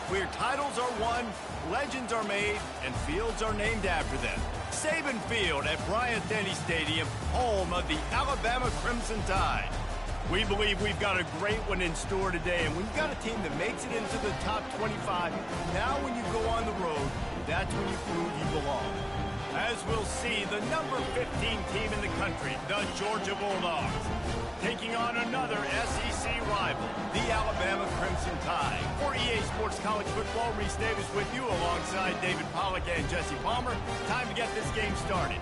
where titles are won, legends are made, and fields are named after them. Saban Field at Bryant-Denny Stadium, home of the Alabama Crimson Tide. We believe we've got a great one in store today, and when you've got a team that makes it into the top 25, now when you go on the road, that's when you prove you belong. As we'll see, the number 15 team in the country, the Georgia Bulldogs, taking on another SEC rival, the Alabama Crimson Tide. For EA Sports College Football, Reese Davis with you alongside David Pollack and Jesse Palmer. Time to get this game started.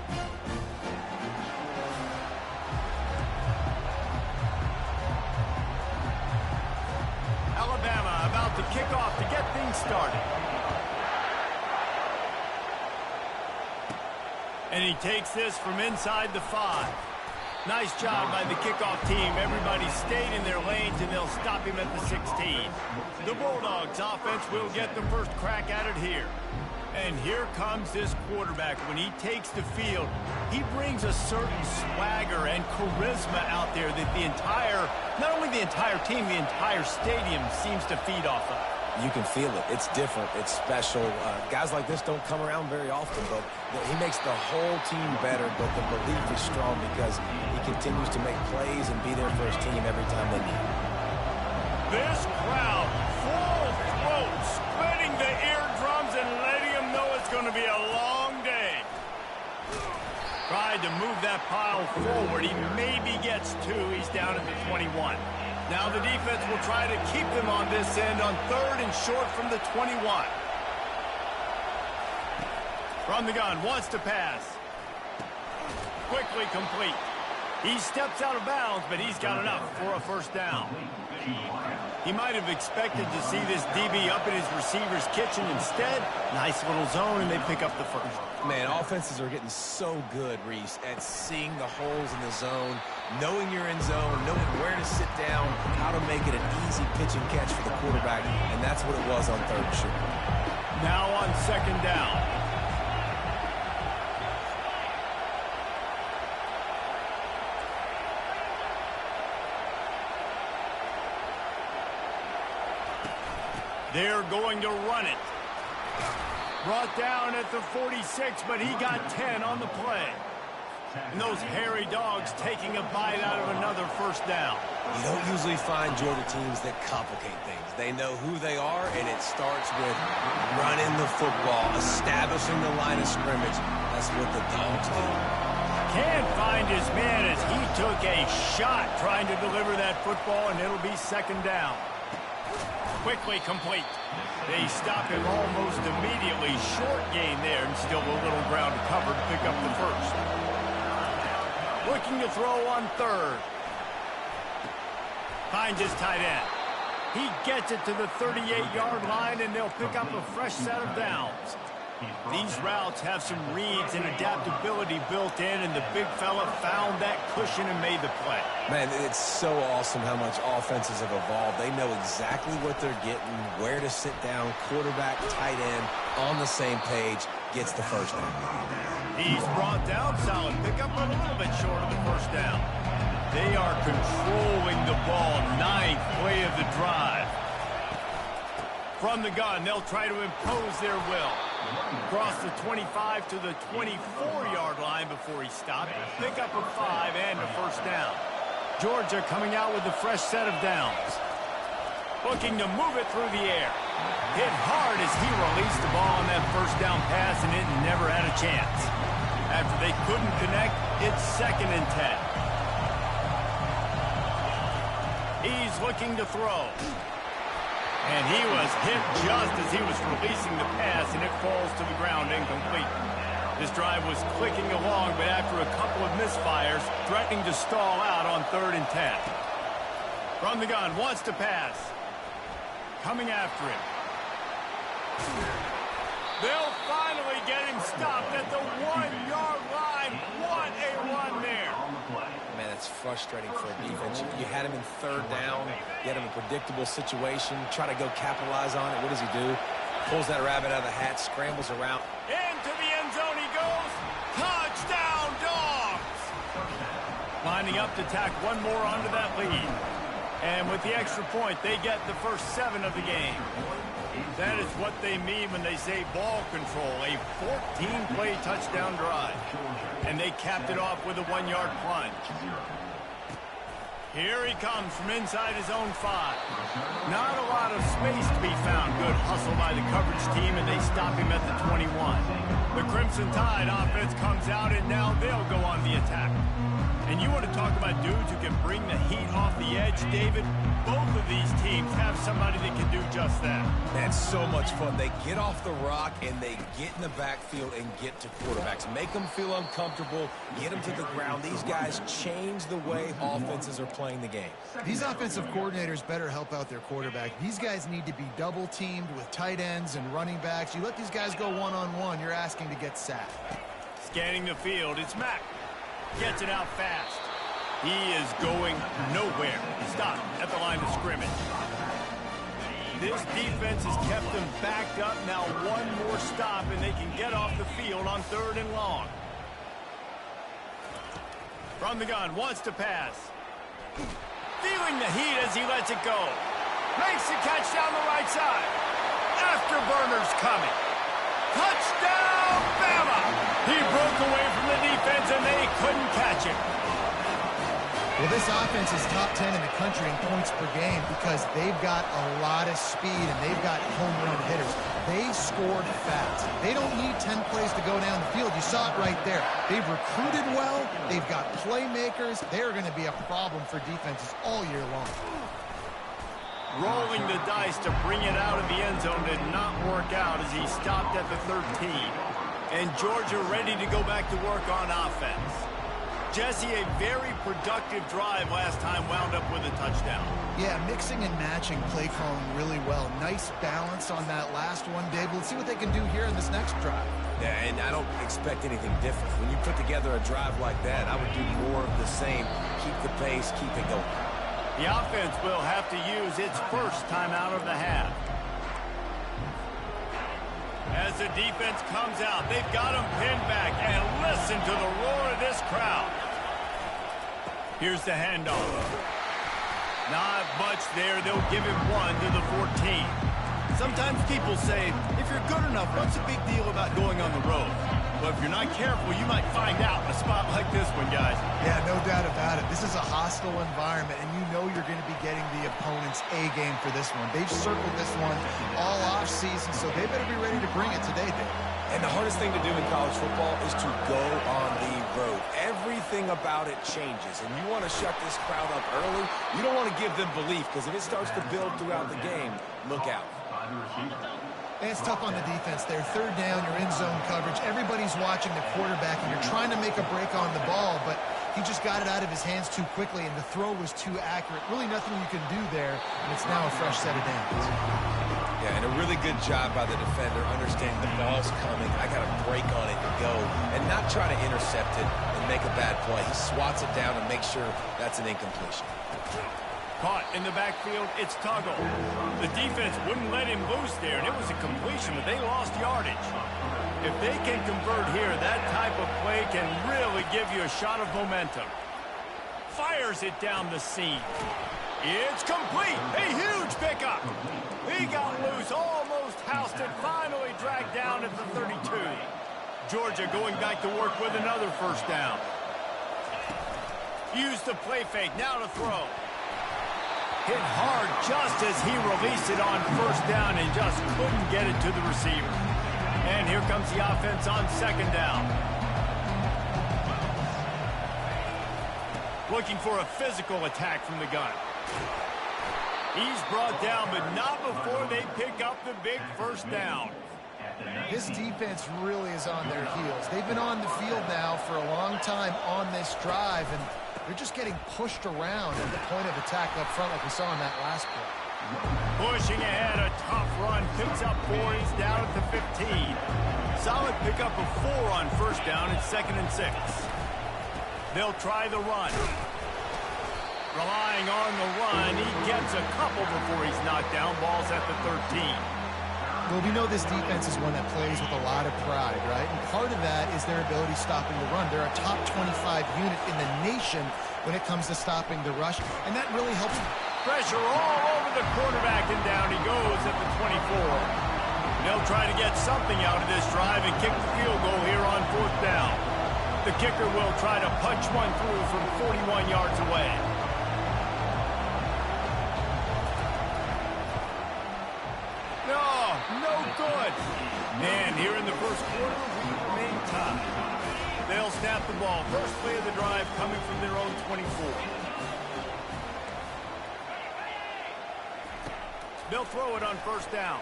Alabama about to kick off to get things started. And he takes this from inside the 5. Nice job by the kickoff team. Everybody stayed in their lanes, and they'll stop him at the 16. The Bulldogs offense will get the first crack at it here. And here comes this quarterback. When he takes the field, he brings a certain swagger and charisma out there that not only the entire team, the entire stadium seems to feed off of. You can feel it. It's different. It's special. Guys like this don't come around very often, but he makes the whole team better, but the belief is strong because he continues to make plays and be there for his team every time they need. This crowd, full throat, splitting the eardrums and letting them know it's going to be a long day. Tried to move that pile forward. He maybe gets 2. He's down at the 21. Now the defense will try to keep them on this end on 3rd and short from the 21. From the gun, wants to pass. Quickly complete. He steps out of bounds, but he's got enough for a first down. He might have expected to see this DB up in his receiver's kitchen. Instead, nice little zone, and they pick up the first. Man, offenses are getting so good, Reese, at seeing the holes in the zone, knowing you're in zone, knowing where to sit down, how to make it an easy pitch and catch for the quarterback, and that's what it was on 3rd and short. Now on 2nd down. They're going to run it. Brought down at the 46, but he got 10 on the play. And those hairy Dogs taking a bite out of another first down. You don't usually find Georgia teams that complicate things. They know who they are, and it starts with running the football, establishing the line of scrimmage. That's what the Dogs do. Can't find his man as he took a shot trying to deliver that football, and it'll be 2nd down. Quickly complete. They stop him almost immediately. Short gain there, and still a little ground to cover to pick up the first. Looking to throw on 3rd. Finds his tight end. He gets it to the 38-yard line, and they'll pick up a fresh set of downs. These routes have some reads and adaptability built in, and the big fella found that cushion and made the play. Man, it's so awesome how much offenses have evolved. They know exactly what they're getting, where to sit down, quarterback, tight end, on the same page, gets the first down. He's brought down, solid pickup, but a little bit short of the first down. They are controlling the ball, 9th play of the drive. From the gun, they'll try to impose their will. Across the 25 to the 24-yard line before he stopped. Pick up a 5 and a first down. Georgia coming out with a fresh set of downs. Looking to move it through the air. Hit hard as he released the ball on that first down pass, and it never had a chance. After they couldn't connect, it's 2nd and 10. He's looking to throw. And he was hit just as he was releasing the pass, and it falls to the ground incomplete. This drive was clicking along, but after a couple of misfires, threatening to stall out on 3rd and 10. From the gun, wants to pass. Coming after him. They'll finally get him stopped at the 1-yard line. What a run there. Man, it's frustrating for a defense. You had him in 3rd down. You had him in a predictable situation. Try to go capitalize on it. What does he do? Pulls that rabbit out of the hat, scrambles around. Into the end zone he goes. Touchdown, Dawgs! Lining up to tack one more onto that lead. And with the extra point, they get the first 7 of the game. That is what they mean when they say ball control, a 14-play touchdown drive. And they capped it off with a 1-yard plunge. Here he comes from inside his own 5. Not a lot of space to be found. Good hustle by the coverage team, and they stop him at the 21. The Crimson Tide offense comes out, and now they'll go on the attack. And you want to talk about dudes who can bring the heat off the edge, David? Both of these teams have somebody that can do just that. That's so much fun. They get off the rock, and they get in the backfield and get to quarterbacks. Make them feel uncomfortable, get them to the ground. These guys change the way offenses are playing the game. These offensive coordinators better help out their quarterback. These guys need to be double-teamed with tight ends and running backs. You let these guys go one-on-one, you're asking to get sacked. Scanning the field, it's Mack. Gets it out fast. He is going nowhere. Stop at the line of scrimmage. This defense has kept them backed up. Now one more stop, and they can get off the field on 3rd and long. From the gun, wants to pass. Feeling the heat as he lets it go. Makes the catch down the right side. Afterburner's coming. Touchdown, Bama! He broke away from the defense, and they couldn't catch him. Well, this offense is top 10 in the country in points per game because they've got a lot of speed and they've got home run hitters. They scored fast. They don't need 10 plays to go down the field. You saw it right there. They've recruited well. They've got playmakers. They're going to be a problem for defenses all year long. Rolling the dice to bring it out of the end zone did not work out as he stopped at the 13. And Georgia ready to go back to work on offense. Jesse, a very productive drive last time, wound up with a touchdown. Yeah, mixing and matching play calling really well. Nice balance on that last one, Dave. Let's see what they can do here in this next drive. Yeah, and I don't expect anything different. When you put together a drive like that, I would do more of the same. Keep the pace, keep it going. The offense will have to use its first time out of the half. As the defense comes out, they've got him pinned back, and listen to the roar of this crowd. Here's the handoff. Not much there. They'll give him 1 to the 14. Sometimes people say, if you're good enough, what's the big deal about going on the road? But if you're not careful, you might find out in a spot like this one, guys. Yeah, no doubt about it. This is a hostile environment, and you know you're going to be getting the opponent's A game for this one. They've circled this one all off season, so they better be ready to bring it today, Dave. And the hardest thing to do in college football is to go on the road. Everything about it changes, and you want to shut this crowd up early. You don't want to give them belief, because if it starts to build throughout the game, look out. And it's tough on the defense there. 3rd down, you're in zone coverage. Everybody's watching the quarterback, and you're trying to make a break on the ball, but he just got it out of his hands too quickly, and the throw was too accurate. Really nothing you can do there, and it's now a fresh set of downs. Yeah, and a really good job by the defender understanding the ball's coming. I got to break on it and go, and not try to intercept it and make a bad play. He swats it down and makes sure that's an incompletion. Caught in the backfield, it's Tuggle. The defense wouldn't let him loose there, and it was a completion, but they lost yardage. If they can convert here, that type of play can really give you a shot of momentum. Fires it down the seam. It's complete. A huge pickup. He got loose, almost housed it, finally dragged down at the 32. Georgia going back to work with another first down. Use the play fake, now to throw. Hit hard just as he released it on first down and just couldn't get it to the receiver. And here comes the offense on 2nd down. Looking for a physical attack from the gun. He's brought down, but not before they pick up the big first down. This defense really is on their heels. They've been on the field now for a long time on this drive, and they're just getting pushed around at the point of attack up front like we saw in that last play. Pushing ahead, a tough run, picks up 4, he's down at the 15. Solid pickup of 4 on first down, it's 2nd and 6. They'll try the run. Relying on the run, he gets a couple before he's knocked down, ball's at the 13. Well, we know this defense is one that plays with a lot of pride, right? And part of that is their ability stopping the run. They're a top 25 unit in the nation when it comes to stopping the rush, and that really helps Pressure all over the quarterback, and down he goes at the 24. They'll try to get something out of this drive and kick the field goal here on 4th down. The kicker will try to punch one through from 41 yards away. No good. Man, here in the first quarter, we remain tied. They'll snap the ball. First play of the drive coming from their own 24. They'll throw it on 1st down.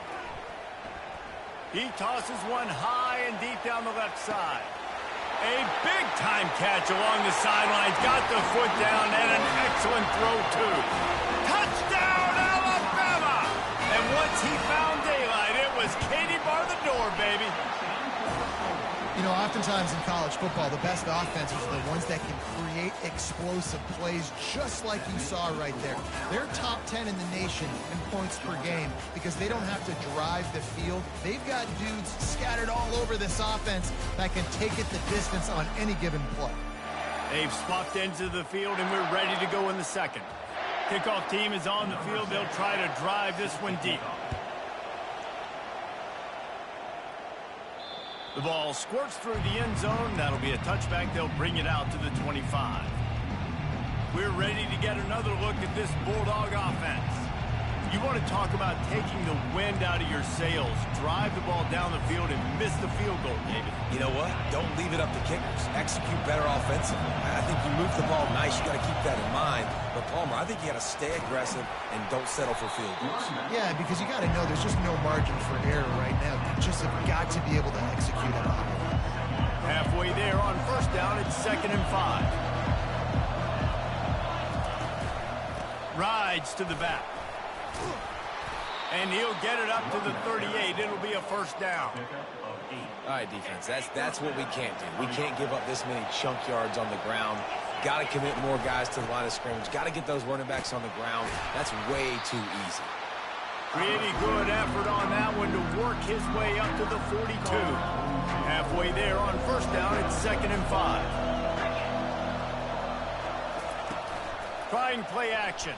He tosses one high and deep down the left side. A big-time catch along the sidelines. Got the foot down and an excellent throw, too. Touchdown, Alabama! And once he found daylight, it was Katie bar the door, baby. You know, oftentimes in college football, the best offenses are the ones that can create explosive plays just like you saw right there. They're top 10 in the nation in points per game because they don't have to drive the field. They've got dudes scattered all over this offense that can take it the distance on any given play. They've swapped ends of the field, and we're ready to go in the second. Kickoff team is on the field. They'll try to drive this one deep. The ball squirts through the end zone. That'll be a touchback. They'll bring it out to the 25. We're ready to get another look at this Bulldog offense. You want to talk about taking the wind out of your sails. Drive the ball down the field and miss the field goal, David. You know what? Don't leave it up to kickers. Execute better offensively. I think you move the ball nice. You got to keep that in mind. But, Palmer, I think you got to stay aggressive and don't settle for field goals. Yeah, because you got to know there's just no margin for error right now. You just have got to be able to execute it on it. Halfway there on 1st down, it's 2nd and 5. Rides to the back. And he'll get it up to the 38. It'll be a 1st down. All right, defense, that's what we can't do. We can't give up this many chunk yards on the ground. Got to commit more guys to the line of scrimmage. Got to get those running backs on the ground. That's way too easy. Pretty good effort on that one to work his way up to the 42. Halfway there on 1st down, it's 2nd and 5. Trying play action.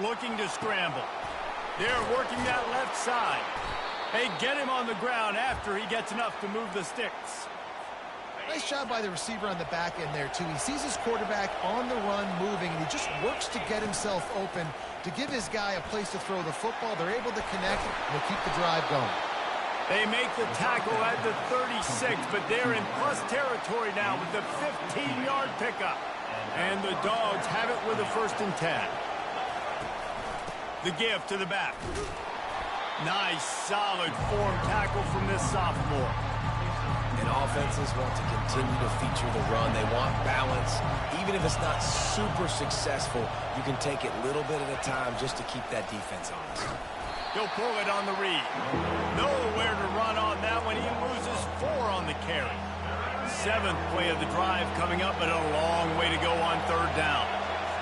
Looking to scramble. They're working that left side. They get him on the ground after he gets enough to move the sticks. Nice job by the receiver on the back end there, too. He sees his quarterback on the run moving, and he just works to get himself open to give his guy a place to throw the football. They're able to connect, and they'll keep the drive going. They make the tackle at the 36, but they're in plus territory now with the 15-yard pickup. And the Dogs have it with a 1st and 10. The give to the back. Nice, solid form tackle from this sophomore. And offenses want to continue to feature the run. They want balance. Even if it's not super successful, you can take it little bit at a time just to keep that defense honest. He'll pull it on the read. Nowhere to run on that one. He loses 4 on the carry. 7th play of the drive coming up, but a long way to go on 3rd down.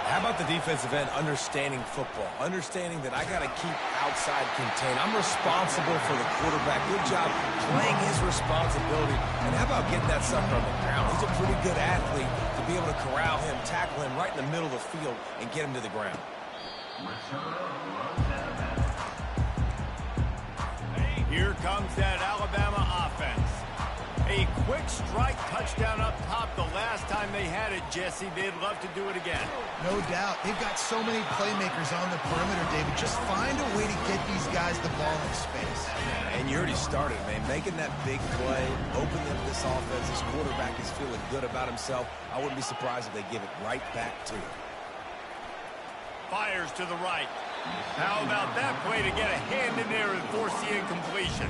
How about the defensive end understanding football? Understanding that I got to keep outside contained. I'm responsible for the quarterback. Good job playing his responsibility. And how about getting that sucker on the ground? He's a pretty good athlete to be able to corral him, tackle him right in the middle of the field, and get him to the ground. Here comes that Alabama offense. A quick strike touchdown up top the last time they had it, Jesse. They'd love to do it again. No doubt. They've got so many playmakers on the perimeter, David. Just find a way to get these guys the ball in space. And you already started, man. Making that big play, opening up this offense. This quarterback is feeling good about himself. I wouldn't be surprised if they give it right back to him. Fires to the right. How about that play to get a hand in there and force the incompletion?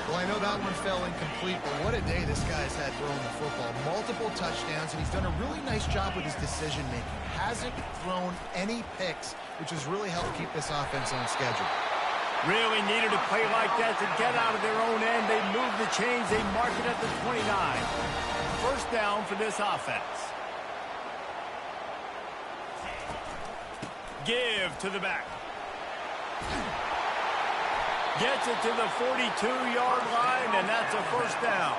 Well, I know that one fell incomplete, but what a day this guy's had throwing the football. Multiple touchdowns, and he's done a really nice job with his decision-making. Hasn't thrown any picks, which has really helped keep this offense on schedule. Really needed a play like that to get out of their own end. They move the chains. They mark it at the 29. 1st down for this offense. Give to the back. Gets it to the 42-yard line, and that's a 1st down.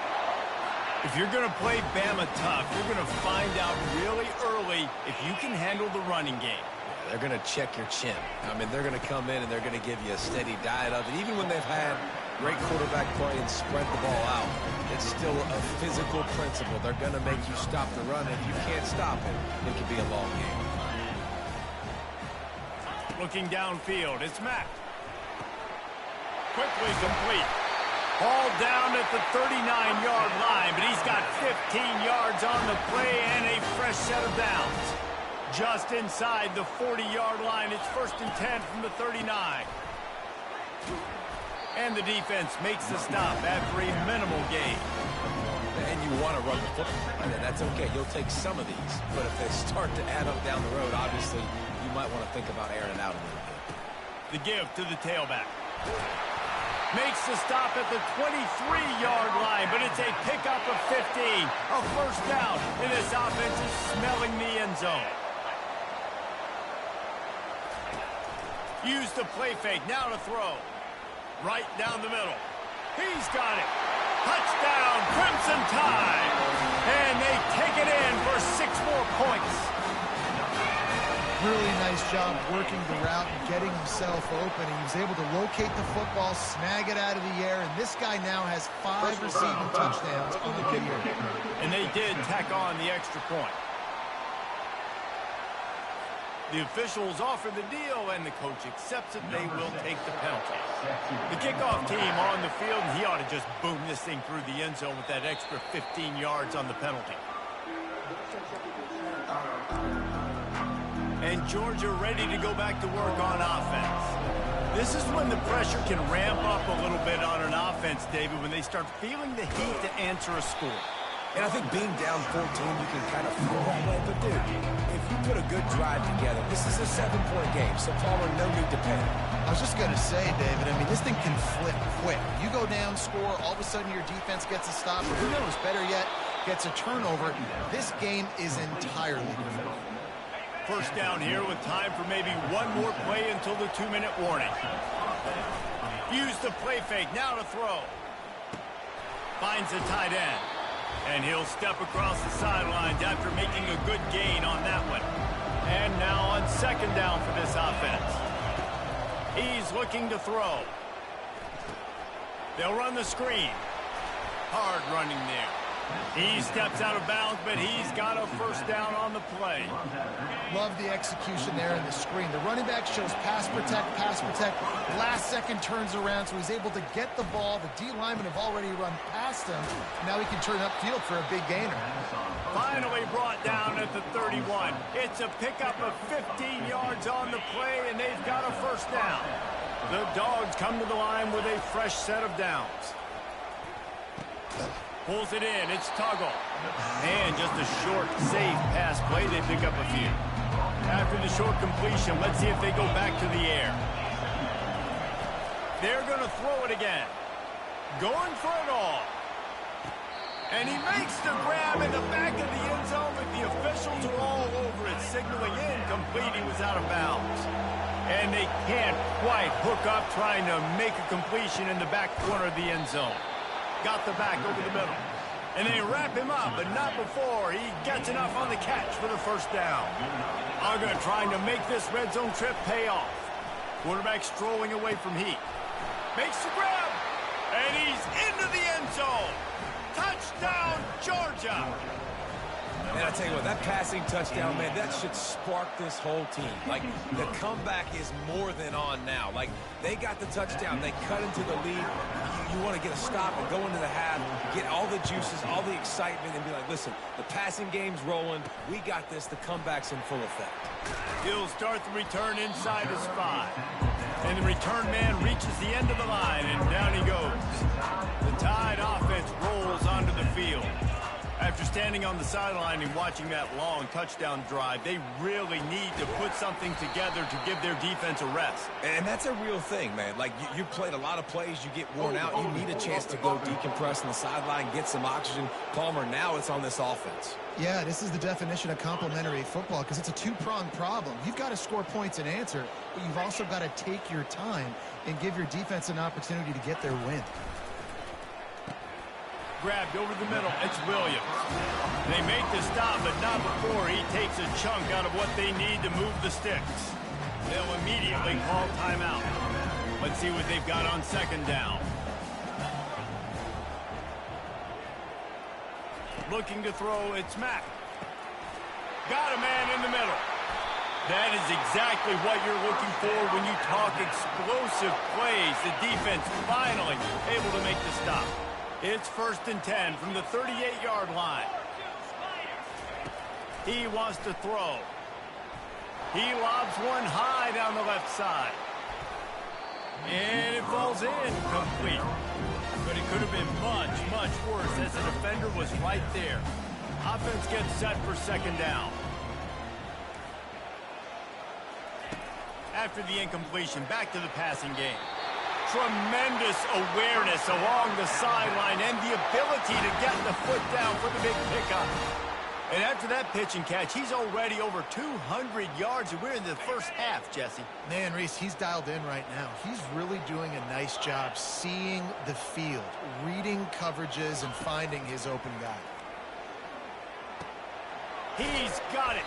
If you're going to play Bama tough, you're going to find out really early if you can handle the running game. They're going to check your chin. I mean, they're going to come in and they're going to give you a steady diet of it. Even when they've had great quarterback play and spread the ball out, it's still a physical principle. They're going to make you stop the run. If you can't stop it, it could be a long game. Looking downfield, it's Mack. Quickly complete. Ball down at the 39-yard line, but he's got 15 yards on the play and a fresh set of downs. Just inside the 40-yard line, it's 1st and 10 from the 39. And the defense makes the stop after a minimal gain. And you want to run the football, and that's okay. You'll take some of these, but if they start to add up down the road, obviously you might want to think about airing it out a little bit. The give to the tailback. Makes the stop at the 23-yard line, but it's a pickup of 15. A first down, and this offense is smelling the end zone. Use the play fake, now to throw. Right down the middle. He's got it. Touchdown, Crimson Tide. And they take it in for 6 more points. Really nice job working the route and getting himself open. He was able to locate the football, snag it out of the air, and this guy now has 5 receiving touchdowns on the year. And they did tack on the extra point. The officials offer the deal, and the coach accepts it. They will take the penalty. The kickoff team on the field, and he ought to just boom this thing through the end zone with that extra 15 yards on the penalty. And Georgia ready to go back to work on offense. This is when the pressure can ramp up a little bit on an offense, David, when they start feeling the heat to answer a score. And I think being down 14, you can kind of feel that way. But, dude, if you put a good drive together, this is a 7-point game, so Palmer, no need to panic. I was just going to say, David, I mean, this thing can flip quick. You go down, score, all of a sudden your defense gets a stop, or who knows, better yet, gets a turnover. This game is entirely different. First down here with time for maybe one more play until the 2-minute warning. Use the play fake, now to throw. Finds the tight end. And he'll step across the sidelines after making a good gain on that one. And now on 2nd down for this offense. He's looking to throw. They'll run the screen. Hard running there. He steps out of bounds, but he's got a first down on the play. Love the execution there in the screen. The running back shows pass protect. Last second turns around, so he's able to get the ball. The D linemen have already run past him. Now he can turn upfield for a big gainer. Finally brought down at the 31. It's a pickup of 15 yards on the play, and they've got a first down. The Dogs come to the line with a fresh set of downs. Pulls it in, it's Tuggle. And just a short, safe pass play, they pick up a few. After the short completion, let's see if they go back to the air. They're going to throw it again. Going for it all. And he makes the grab in the back of the end zone, but the officials are all over it, signaling incomplete. He was out of bounds. And they can't quite hook up trying to make a completion in the back corner of the end zone. Got the back over the middle. And they wrap him up, but not before he gets enough on the catch for the first down. Uga trying to make this red zone trip pay off. Quarterback strolling away from heat. Makes the grab. And he's into the end zone. Touchdown, Georgia. And I tell you what, that passing touchdown, man, that should spark this whole team. Like, the comeback is more than on now. Like, they got the touchdown. They cut into the lead. You want to get a stop and go into the half, get all the juices, all the excitement, and be like, listen, the passing game's rolling. We got this. The comeback's in full effect. He'll start the return inside his 5. And the return man reaches the end of the line, and down he goes. The Tide offense rolls onto the field. After standing on the sideline and watching that long touchdown drive, they really need to put something together to give their defense a rest. And that's a real thing, man. Like, you played a lot of plays, you get worn out, you need a chance to go decompress on the sideline, get some oxygen. Palmer, now it's on this offense. Yeah, this is the definition of complementary football because it's a two-pronged problem. You've got to score points and answer, but you've also got to take your time and give your defense an opportunity to get their win. Grabbed over the middle, it's Williams. They make the stop, but not before he takes a chunk out of what they need to move the sticks. They'll immediately call timeout. Let's see what they've got on second down. Looking to throw, it's Mack. Got a man in the middle. That is exactly what you're looking for when you talk explosive plays. The defense finally able to make the stop. It's 1st and 10 from the 38-yard line. He wants to throw. He lobs one high down the left side. And it falls in, complete. But it could have been much, much worse as the defender was right there. Offense gets set for second down. After the incompletion, back to the passing game. Tremendous awareness along the sideline and the ability to get the foot down for the big pickup. And after that pitch and catch, he's already over 200 yards, and we're in the first half, Jesse. Man, Reese, he's dialed in right now. He's really doing a nice job seeing the field, reading coverages, and finding his open guy. He's got it.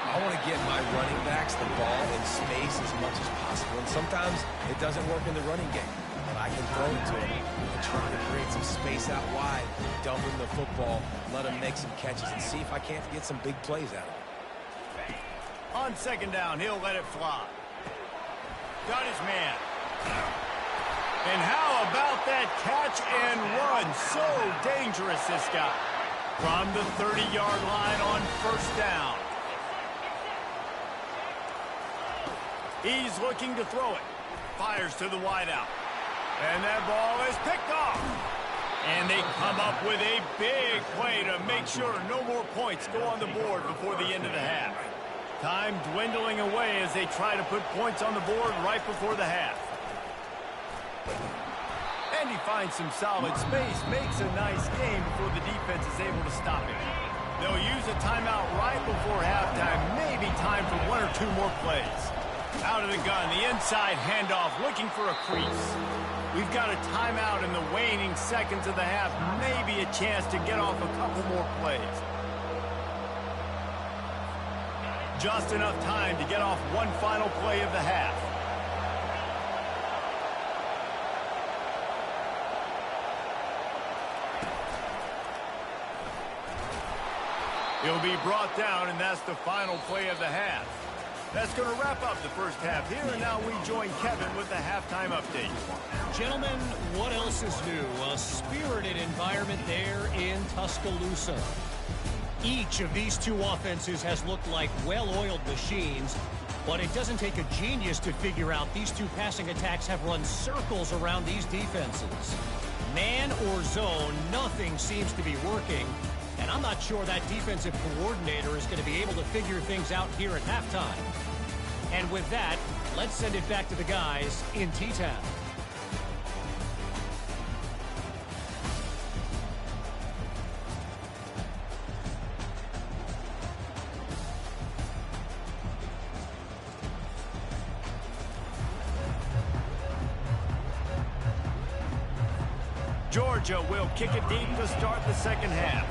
I want to get my running backs the ball in space as much as possible, and sometimes it doesn't work in the running game, but I can throw it to him and try to create some space out wide, dump him the football, let him make some catches, and see if I can't get some big plays out of him. On second down, he'll let it fly. Got his man. And how about that catch and run? So dangerous, this guy. From the 30-yard line on 1st down. He's looking to throw it. Fires to the wideout. And that ball is picked off. And they come up with a big play to make sure no more points go on the board before the end of the half. Time dwindling away as they try to put points on the board right before the half. And he finds some solid space, makes a nice game before the defense is able to stop him. They'll use a timeout right before halftime, maybe time for 1 or 2 more plays. Out of the gun, the inside handoff, looking for a crease. We've got a timeout in the waning seconds of the half, maybe a chance to get off a couple more plays. Just enough time to get off one final play of the half. He'll be brought down, and that's the final play of the half. That's going to wrap up the first half here, and now we join Kevin with the halftime update. Gentlemen, what else is new? A spirited environment there in Tuscaloosa. Each of these two offenses has looked like well-oiled machines, but it doesn't take a genius to figure out these two passing attacks have run circles around these defenses. Man or zone, nothing seems to be working. And I'm not sure that defensive coordinator is going to be able to figure things out here at halftime. And with that, let's send it back to the guys in T-Town. Georgia will kick it deep to start the second half.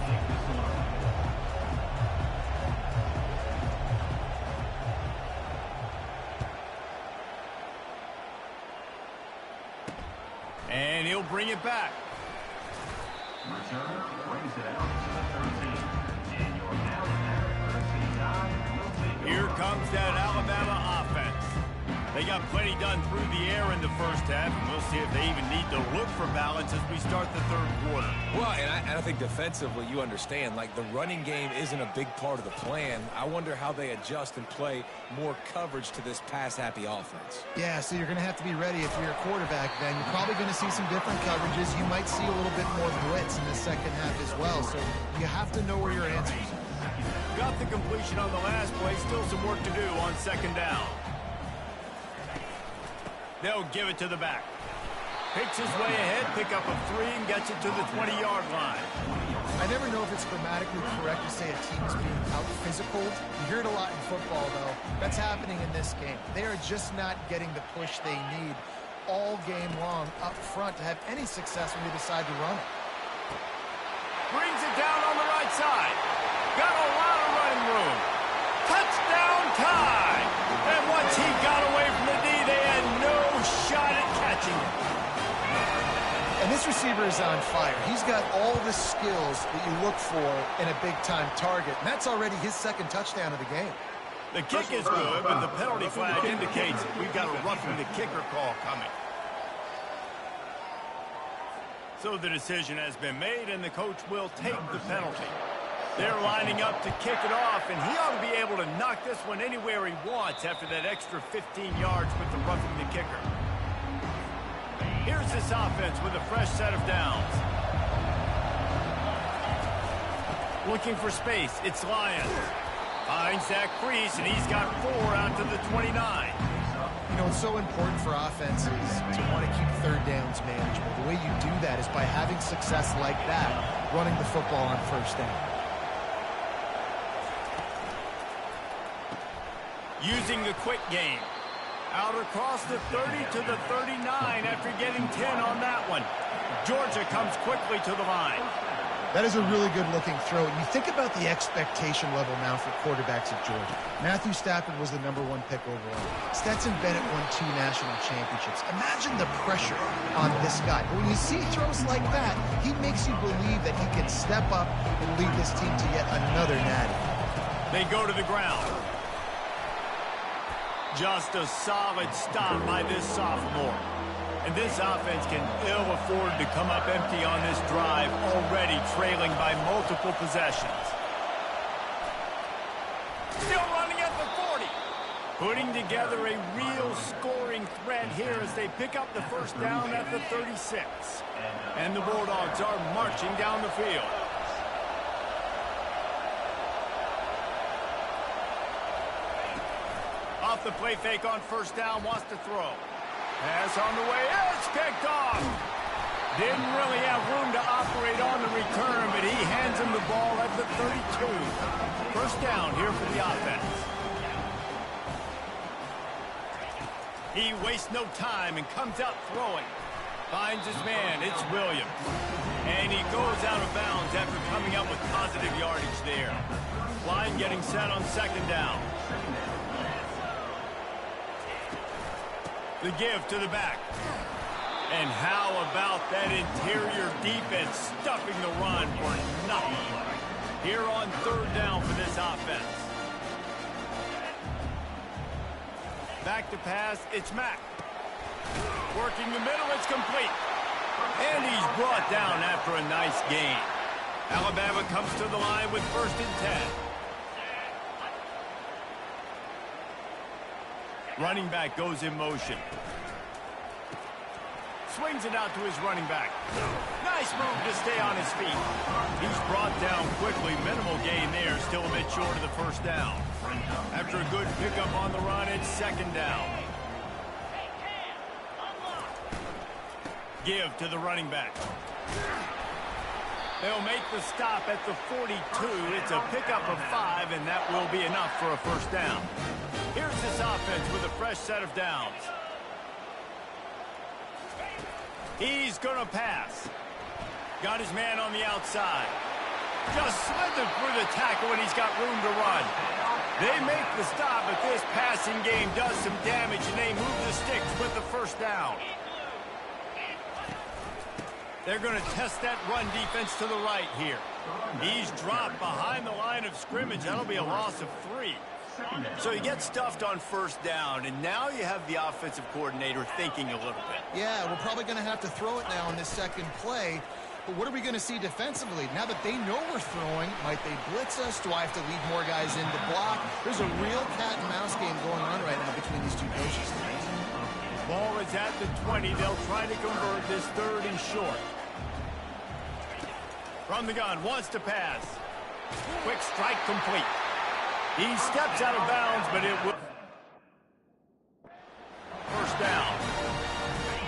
And he'll bring it back. Return brings it out to the 13. And your now Here comes that Alabama offense. They got plenty done through the air in the first half, and we'll see if they even need to look for balance as we start the third quarter. Well, and I think defensively, you understand, like the running game isn't a big part of the plan. I wonder how they adjust and play more coverage to this pass-happy offense. Yeah, so you're going to have to be ready if you're a quarterback then. You're probably going to see some different coverages. You might see a little bit more blitz in the second half as well, so you have to know where your answers are. Got the completion on the last play, still some work to do on second down. They'll give it to the back. Picks his way ahead, pick up a 3, and gets it to the 20-yard line. I never know if it's grammatically correct to say a team is being out-physical. You hear it a lot in football, though. That's happening in this game. They are just not getting the push they need all game long up front to have any success when they decide to run it. Brings it down on the right side. Got a lot of running room. Touchdown tie! And once he got away from the knee, they had no shot at catching him. And this receiver is on fire. He's got all the skills that you look for in a big-time target, and that's already his second touchdown of the game. The kick is good, but the penalty flag indicates we've got a roughing the kicker call coming. So the decision has been made, and the coach will take the penalty. They're lining up to kick it off, and he ought to be able to knock this one anywhere he wants after that extra 15 yards with the roughing the kicker. Here's this offense with a fresh set of downs. Looking for space, it's Lyons. Finds that crease, and he's got 4 out to the 29. You know, it's so important for offenses to want to keep third downs manageable. The way you do that is by having success like that, running the football on first down. Using the quick game. Out across the 30 to the 39 after getting 10 on that one. Georgia comes quickly to the line. That is a really good-looking throw. And you think about the expectation level now for quarterbacks at Georgia. Matthew Stafford was the #1 pick overall. Stetson Bennett won 2 national championships. Imagine the pressure on this guy. But when you see throws like that, he makes you believe that he can step up and lead this team to yet another natty. They go to the ground. Just a solid stop by this sophomore. And this offense can ill afford to come up empty on this drive, already trailing by multiple possessions. Still running at the 40. Putting together a real scoring threat here as they pick up the first down at the 36. And the Bulldogs are marching down the field. Off the play fake on first down, wants to throw. Pass on the way, it's picked off. Didn't really have room to operate on the return, but he hands him the ball at the 32. First down here for the offense. He wastes no time and comes out throwing. Finds his man, it's Williams. And he goes out of bounds after coming up with positive yardage there. Line getting set on second down. The give to the back. And how about that interior defense stuffing the run for nothing? Here on third down for this offense. Back to pass, it's Mack. Working the middle, it's complete. And he's brought down after a nice gain. Alabama comes to the line with 1st and 10. Running back goes in motion. Swings it out to his running back. Nice move to stay on his feet. He's brought down quickly. Minimal gain there. Still a bit short of the first down. After a good pickup on the run, it's second down. Give to the running back. They'll make the stop at the 42. It's a pickup of 5, and that will be enough for a first down. Here's this offense with a fresh set of downs. He's going to pass. Got his man on the outside. Just slithered through the tackle, and he's got room to run. They make the stop, but this passing game does some damage, and they move the sticks with the first down. They're going to test that run defense to the right here. He's dropped behind the line of scrimmage. That'll be a loss of 3. So you get stuffed on first down, and now you have the offensive coordinator thinking a little bit. Yeah, we're probably going to have to throw it now in this second play. But what are we going to see defensively? Now that they know we're throwing, might they blitz us? Do I have to lead more guys in to block? There's a real cat-and-mouse game going on right now between these two coaches. Ball is at the 20. They'll try to convert this 3rd and short. From the gun, wants to pass. Quick strike complete. He steps out of bounds, but it will. First down.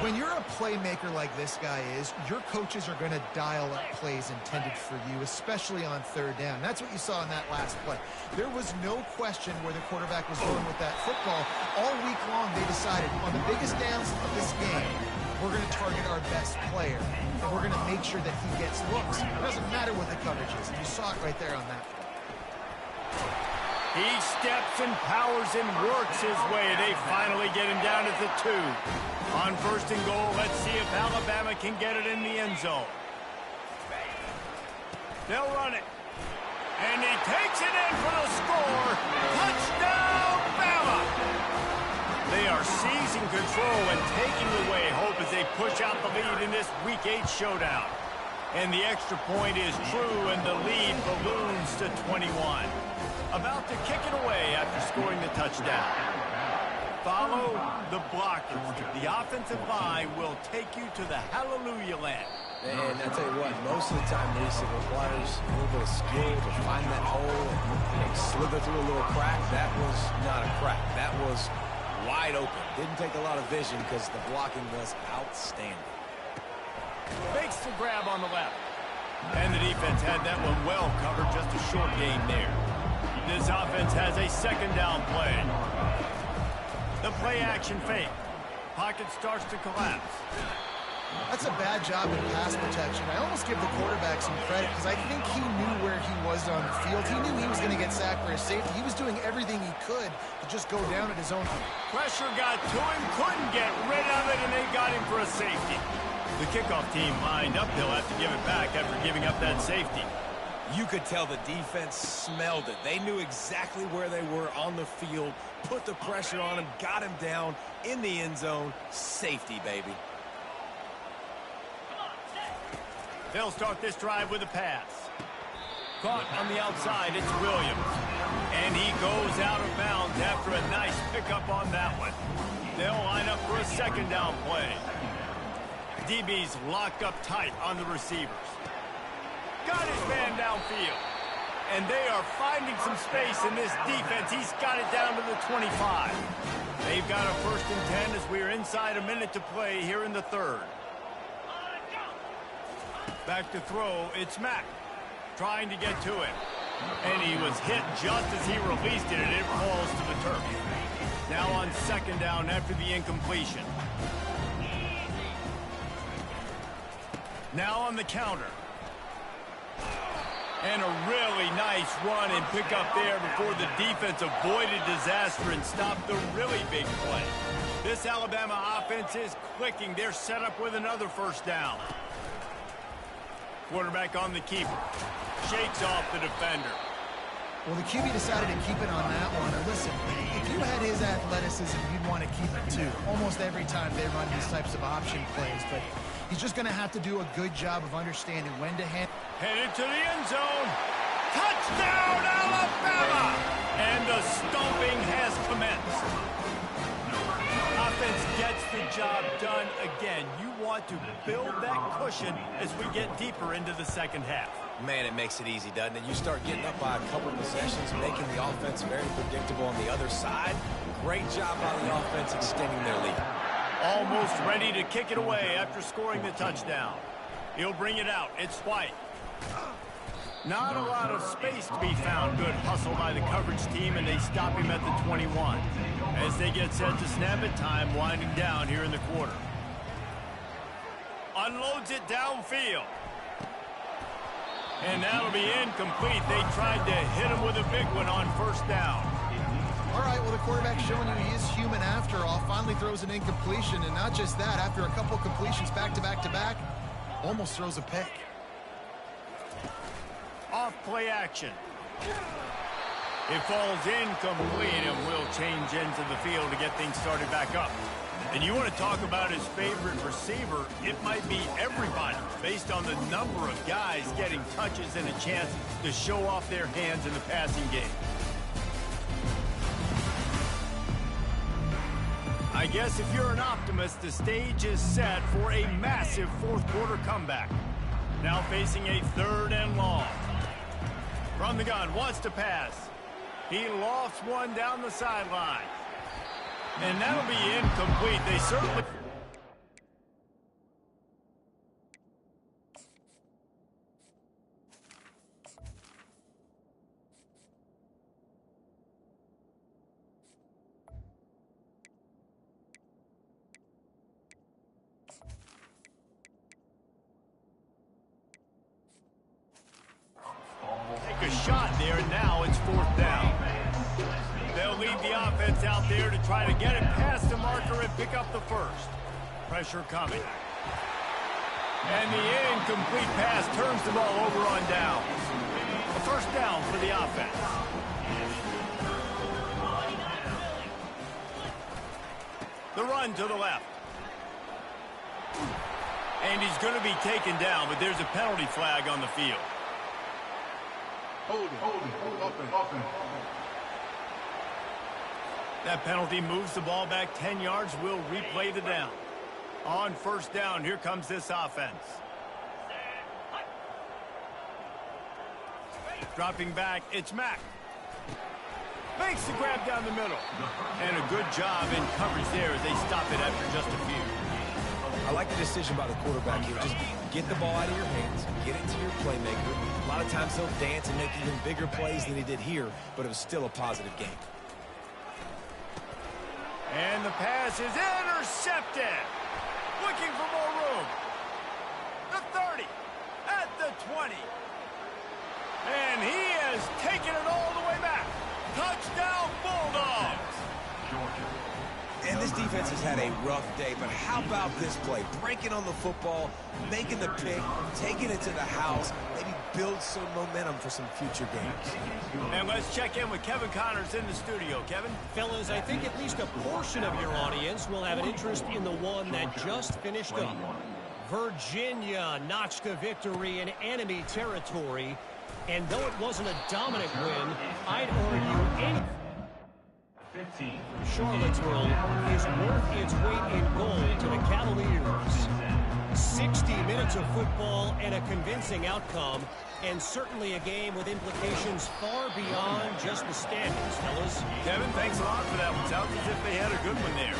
When you're a playmaker like this guy is, your coaches are going to dial up plays intended for you, especially on third down. That's what you saw in that last play. There was no question where the quarterback was going with that football. All week long, they decided on the biggest downs of this game, we're going to target our best player, and we're going to make sure that he gets looks. It doesn't matter what the coverage is. You saw it right there on that play. He steps and powers and works his way. They finally get him down at the 2. On first and goal, let's see if Alabama can get it in the end zone. They'll run it. And he takes it in for the score. Touchdown, Bama! They are seizing control and taking away hope as they push out the lead in this Week 8 showdown. And the extra point is true, and the lead balloons to 21. About to kick it away after scoring the touchdown. Follow the blockers. The offensive line will take you to the hallelujah land. And I tell you what, most of the time, Reese, it requires a little bit of skill to find that hole and slither through a little crack. That was not a crack. That was wide open. Didn't take a lot of vision because the blocking was outstanding. Fakes the grab on the left. And the defense had that one well covered, just a short gain there. This offense has a second down play. The play action fake. Pocket starts to collapse. That's a bad job in pass protection. I almost give the quarterback some credit because I think he knew where he was on the field. He knew he was going to get sacked for his safety. He was doing everything he could to just go down at his own feet. Pressure got to him, couldn't get rid of it, and they got him for a safety. The kickoff team lined up. They'll have to give it back after giving up that safety. You could tell the defense smelled it. They knew exactly where they were on the field, put the pressure on him, got him down in the end zone. Safety, baby. They'll start this drive with a pass. Caught on the outside, it's Williams. And he goes out of bounds after a nice pickup on that one. They'll line up for a second down play. DB's locked up tight on the receivers. Got his man downfield. And they are finding some space in this defense. He's got it down to the 25. They've got a first and 10 as we are inside a minute to play here in the third. Back to throw, it's Mack. Trying to get to it. And he was hit just as he released it, and it falls to the turf. Now on second down after the incompletion. Now on the counter. And a really nice run and pick up there before the defense avoided disaster and stopped the really big play. This Alabama offense is clicking. They're set up with another first down. Quarterback on the keeper. Shakes off the defender. Well, the QB decided to keep it on that one. And listen, if you had his athleticism, you'd want to keep it too. Almost every time they run these types of option plays. But he's just going to have to do a good job of understanding when to hand. Headed to the end zone. Touchdown, Alabama! And the stomping has commenced. Offense gets the job done again. You want to build that cushion as we get deeper into the second half. Man, it makes it easy, doesn't it? You start getting up by a couple possessions, making the offense very predictable on the other side. Great job by the offense extending their lead. Almost ready to kick it away after scoring the touchdown. He'll bring it out. It's White. Not a lot of space to be found. Good hustle by the coverage team, and they stop him at the 21. As they get set to snap it, time winding down here in the quarter. Unloads it downfield. And that'll be incomplete. They tried to hit him with a big one on first down. All right, well, the quarterback's showing you he is human after all. Finally throws an incompletion, and not just that, after a couple completions back to back to back, almost throws a pick. Off play action. It falls incomplete, and will change into the field to get things started back up. And you want to talk about his favorite receiver, it might be everybody, based on the number of guys getting touches and a chance to show off their hands in the passing game. I guess if you're an optimist, the stage is set for a massive fourth quarter comeback. Now facing a third and long. From the gun, wants to pass. He lofts one down the sideline. And that'll be incomplete. They certainly... Take a shot there, and now it's fourth down. defense out there to try to get it past the marker and pick up the first. Pressure coming. And the incomplete pass turns the ball over on down. A first down for the offense. The run to the left. And he's going to be taken down, but there's a penalty flag on the field. Hold it. That penalty moves the ball back 10 yards. We'll replay the down. On first down, here comes this offense. Dropping back, it's Mack. Makes the grab down the middle. And a good job in coverage there as they stop it after just a few. I like the decision by the quarterback here. Just get the ball out of your hands, get it to your playmaker. A lot of times he'll dance and make even bigger plays than he did here, but it was still a positive game. And the pass is intercepted. Looking for more room. The 30, at the 20. And he has taken it all the way back. Touchdown, Bulldogs. And this defense has had a rough day, but how about this play? Breaking on the football, making the pick, taking it to the house, maybe build some momentum for some future games. And let's check in with Kevin Connors in the studio. Kevin? Fellas, I think at least a portion of your audience will have an interest in the one that just finished up. Virginia notched a victory in enemy territory, and though it wasn't a dominant win, I'd argue any... Charlottesville is worth its weight in gold to the Cavaliers. 60 minutes of football and a convincing outcome, and certainly a game with implications far beyond just the standings, fellas. Kevin, thanks a lot for that one. Sounds as if they had a good one there.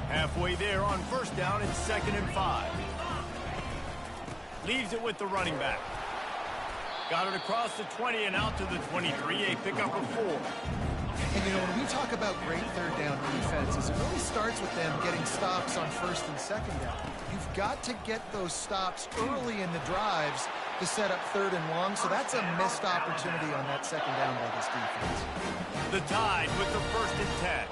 Halfway there on first down, it's 2nd and 5. Leaves it with the running back. Got it across the 20 and out to the 23, a pickup of 4. And, you know, when we talk about great third down defenses, it really starts with them getting stops on first and second down. You've got to get those stops early in the drives to set up 3rd and long, so that's a missed opportunity on that second down by this defense. The Tide with the 1st and 10.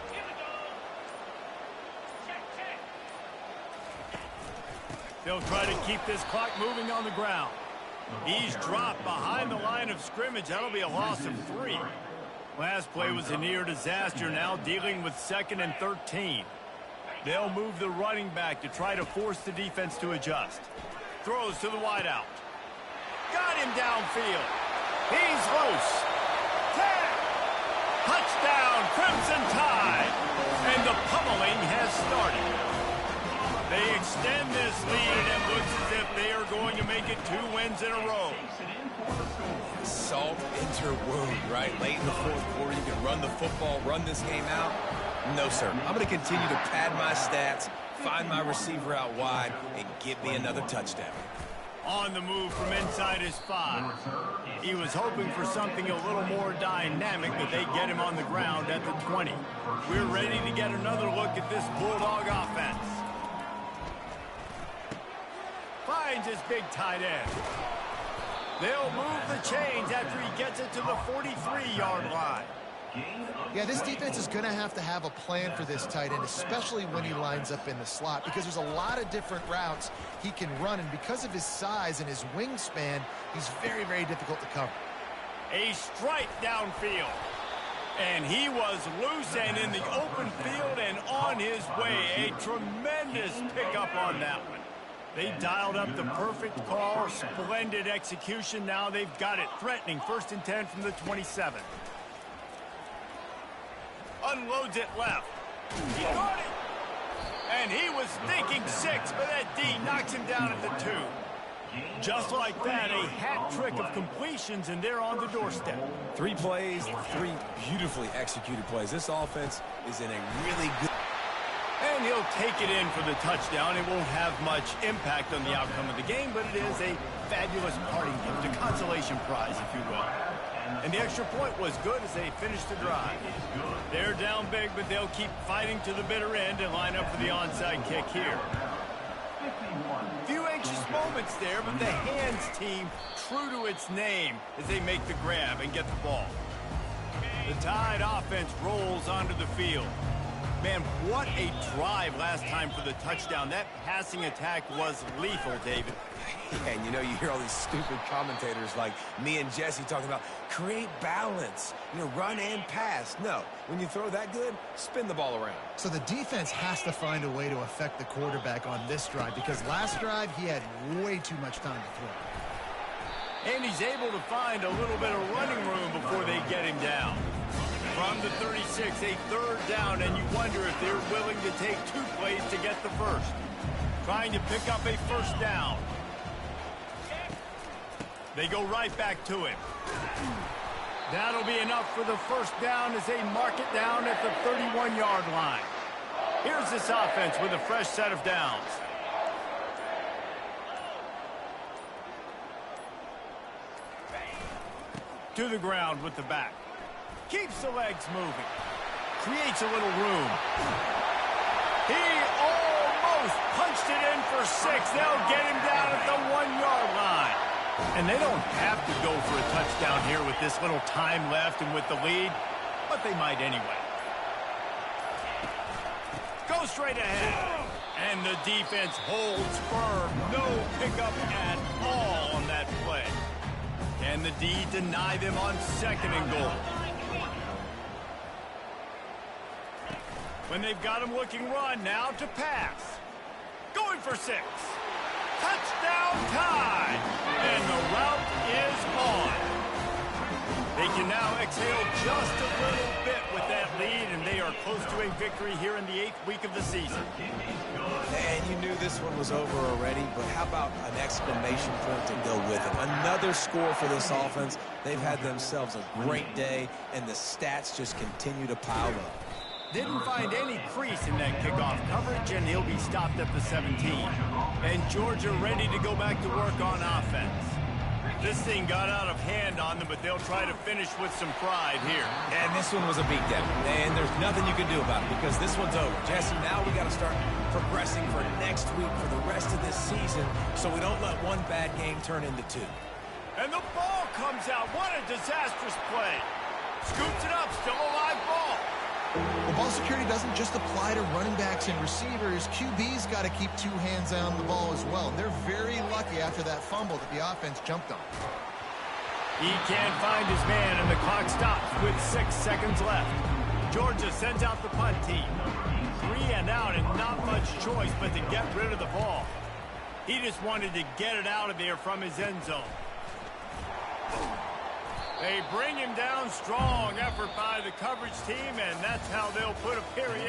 They'll try to keep this clock moving on the ground. He's dropped behind the line of scrimmage. That'll be a loss of 3. Last play was a near disaster, now dealing with 2nd and 13. They'll move the running back to try to force the defense to adjust. Throws to the wideout. Got him downfield. He's loose. 10. Touchdown, Crimson Tide. And the pummeling has started. They extend this lead, and it looks as if they are going to make it 2 wins in a row. Salt into her wound, right? Late in the 4th quarter, you can run the football, run this game out. No, sir. I'm going to continue to pad my stats, find my receiver out wide, and get me another touchdown. On the move from inside his 5. He was hoping for something a little more dynamic, but they get him on the ground at the 20. We're ready to get another look at this Bulldog offense. Finds his big tight end. They'll move the chains after he gets it to the 43-yard line. Yeah, this defense is going to have a plan for this tight end, especially when he lines up in the slot, because there's a lot of different routes he can run, and because of his size and his wingspan, he's very, very difficult to cover. A strike downfield. And he was loose and in the open field and on his way. A tremendous pickup on that one. They dialed up the perfect call, splendid execution. Now they've got it threatening 1st and 10 from the 27. Unloads it left. He got it. And he was thinking 6, but that D knocks him down at the 2. Just like that, a hat trick of completions, and they're on the doorstep. 3 plays, 3 beautifully executed plays. This offense is in a really good... And he'll take it in for the touchdown. It won't have much impact on the outcome of the game, but it is a fabulous parting gift, a consolation prize, if you will. And the extra point was good as they finished the drive. They're down big, but they'll keep fighting to the bitter end and line up for the onside kick here. Few anxious moments there, but the hands team true to its name as they make the grab and get the ball. The Tide offense rolls onto the field. Man, what a drive last time for the touchdown. That passing attack was lethal, David. Yeah, and you hear all these stupid commentators like me and Jesse talking about create balance, run and pass. No, when you throw that good, spin the ball around. So the defense has to find a way to affect the quarterback on this drive because last drive he had way too much time to throw. And he's able to find a little bit of running room before they get him down. From the 36, a third down, and you wonder if they're willing to take 2 plays to get the first. Trying to pick up a first down. They go right back to him. That'll be enough for the first down as they mark it down at the 31-yard line. Here's this offense with a fresh set of downs. To the ground with the back. Keeps the legs moving. Creates a little room. He almost punched it in for 6. They'll get him down at the 1-yard line. And they don't have to go for a touchdown here with this little time left and with the lead, but they might anyway. Go straight ahead. And the defense holds firm. No pickup at all on that play. Can the D deny them on 2nd and goal? When they've got him looking run, now to pass. Going for 6. Touchdown Tide. And the route is on. They can now exhale just a little bit with that lead, and they are close to a victory here in the 8th week of the season. And you knew this one was over already, but how about an exclamation point to go with it? Another score for this offense. They've had themselves a great day, and the stats just continue to pile up. Didn't find any crease in that kickoff coverage, and he'll be stopped at the 17. And Georgia ready to go back to work on offense. This thing got out of hand on them, but they'll try to finish with some pride here. And this one was a beatdown, and there's nothing you can do about it because this one's over. Jesse, now we got to start progressing for next week for the rest of this season so we don't let one bad game turn into 2. And the ball comes out. What a disastrous play. Scoops it up, still a live ball. Well, ball security doesn't just apply to running backs and receivers. QB's got to keep 2 hands on the ball as well. And they're very lucky after that fumble that the offense jumped on. He can't find his man, and the clock stops with 6 seconds left. Georgia sends out the punt team. 3 and out, and not much choice but to get rid of the ball. He just wanted to get it out of there from his end zone. They bring him down. Strong effort by the coverage team, and that's how they'll put a period